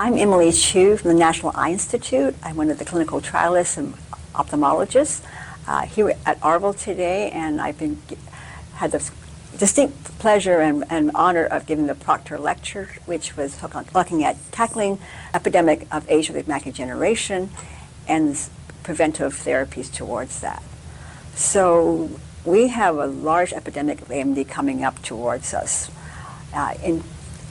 I'm Emily Chu from the National Eye Institute. I'm one of the clinical trialists and ophthalmologists here at ARVL today, and I've had the distinct pleasure and honor of giving the Proctor Lecture, which was looking at tackling epidemic of age-related macular degeneration and preventive therapies towards that. So we have a large epidemic of AMD coming up towards us. In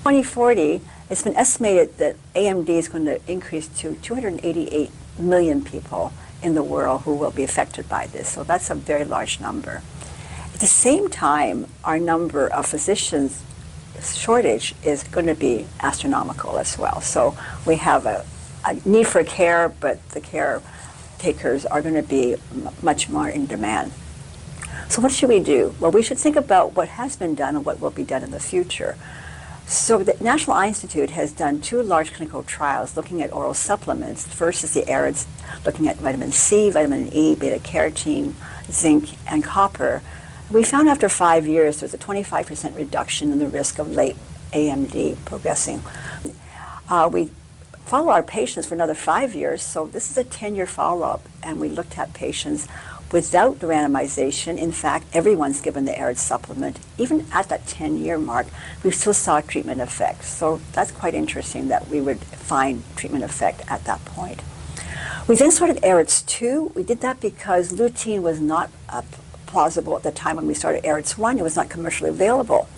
2040, it's been estimated that AMD is going to increase to 288 million people in the world who will be affected by this. So that's a very large number. At the same time, our number of physicians shortage is going to be astronomical as well. So we have a need for care, but the caretakers are going to be much more in demand. So what should we do? Well, we should think about what has been done and what will be done in the future. So the National Eye Institute has done 2 large clinical trials looking at oral supplements. The first is the AREDS, looking at vitamin C, vitamin E, beta-carotene, zinc, and copper. We found after 5 years there's a 25% reduction in the risk of late AMD progressing. We follow our patients for another 5 years, so this is a 10-year follow-up, and we looked at patients without the randomization. In fact, everyone's given the AREDS supplement. Even at that 10-year mark, we still saw treatment effect. So that's quite interesting that we would find treatment effect at that point. We then started AREDS 2. We did that because lutein was not plausible at the time when we started AREDS 1. It was not commercially available.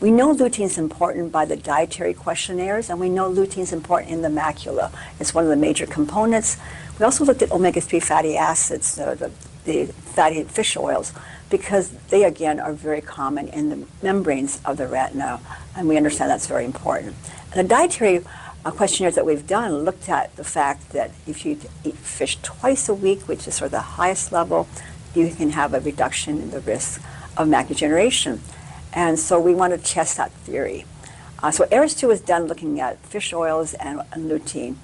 We know lutein is important by the dietary questionnaires, and we know lutein is important in the macula. It's one of the major components. We also looked at omega-3 fatty acids, the fatty fish oils, because they, again, are very common in the membranes of the retina, and we understand that's very important. And the dietary questionnaires that we've done looked at the fact that if you eat fish twice a week, which is sort of the highest level, you can have a reduction in the risk of macular degeneration. And so we want to test that theory. So AREDS 2 was done looking at fish oils and lutein.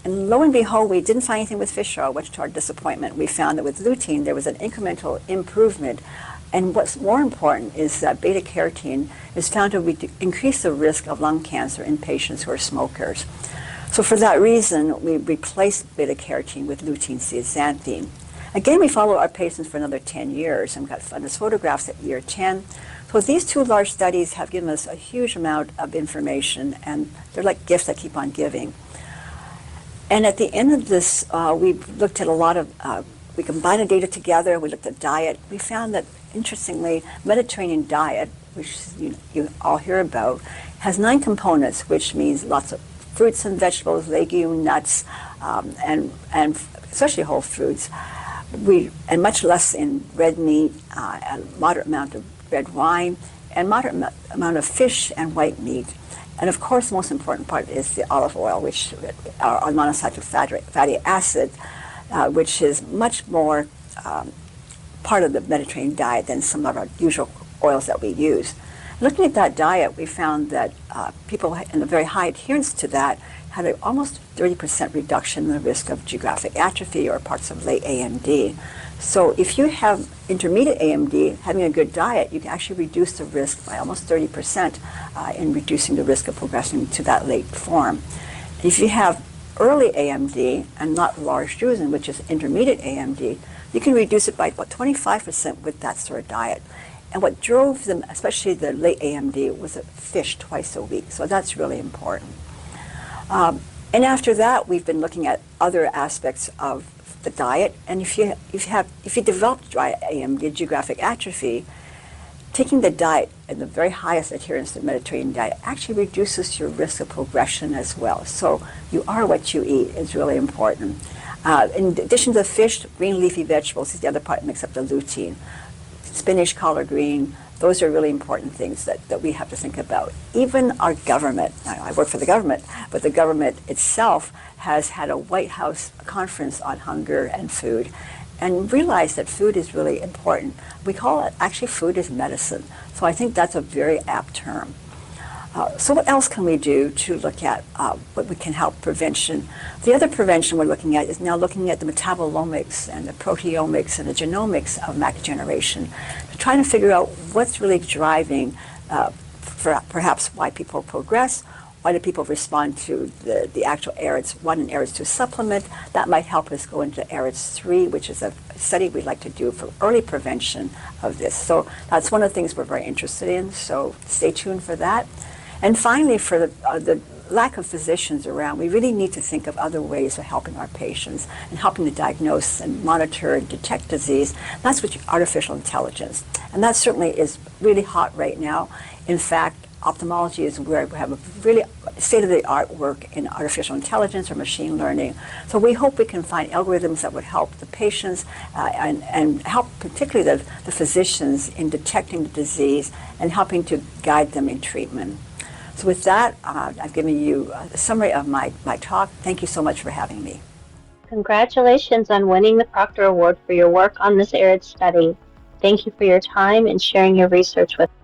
And lo and behold, we didn't find anything with fish oil, much to our disappointment. We found that with lutein, there was an incremental improvement. And what's more important is that beta-carotene is found to increase the risk of lung cancer in patients who are smokers. So for that reason, we replaced beta-carotene with lutein zeaxanthine. Again, we follow our patients for another 10 years, and we got fundus photographs at year 10. So these 2 large studies have given us a huge amount of information, and they're like gifts that keep on giving. And at the end of this, we looked at a lot of, we combined the data together, we looked at diet. We found that, interestingly, Mediterranean diet, which you all hear about, has 9 components, which means lots of fruits and vegetables, legumes, nuts, and especially whole foods. And much less in red meat, a moderate amount of red wine, and moderate amount of fish and white meat. And of course, the most important part is the olive oil, which are monosaturated fatty acid, which is much more part of the Mediterranean diet than some of our usual oils that we use. Looking at that diet, we found that people in a very high adherence to that had an almost 30% reduction in the risk of geographic atrophy or parts of late AMD. So if you have intermediate AMD, having a good diet, you can actually reduce the risk by almost 30% in reducing the risk of progressing to that late form. If you have early AMD and not large drusen, which is intermediate AMD, you can reduce it by about 25% with that sort of diet. And what drove them, especially the late AMD, was a fish twice a week. So that's really important. And after that, we've been looking at other aspects of the diet. And if you develop dry AMD, geographic atrophy, taking the diet and the very highest adherence to the Mediterranean diet actually reduces your risk of progression as well. So you are what you eat is really important. In addition to the fish, green leafy vegetables is the other part that makes up the lutein. Spinach, collard green, those are really important things that we have to think about. Even our government, I work for the government, but the government itself has had a White House conference on hunger and food and realized that food is really important. We call it, actually, food is medicine. So I think that's a very apt term. So what else can we do to look at what we can help prevention? The other prevention we're looking at is now looking at the metabolomics and the proteomics and the genomics of macular degeneration to try to figure out what's really driving perhaps why people progress why do people respond to the actual AREDS 1 and AREDS 2 supplement. That might help us go into AREDS 3, which is a study we'd like to do for early prevention of this. So that's one of the things we're very interested in, so stay tuned for that. And finally, for the lack of physicians around, we really need to think of other ways of helping our patients and helping to diagnose and monitor and detect disease. That's what artificial intelligence. And that certainly is really hot right now. In fact, ophthalmology is where we have a really state-of-the-art work in artificial intelligence or machine learning. So we hope we can find algorithms that would help the patients and help particularly the physicians in detecting the disease and helping to guide them in treatment. So with that, I've given you a summary of my talk. Thank you so much for having me. Congratulations on winning the Proctor Award for your work on this AREDS study. Thank you for your time and sharing your research with us.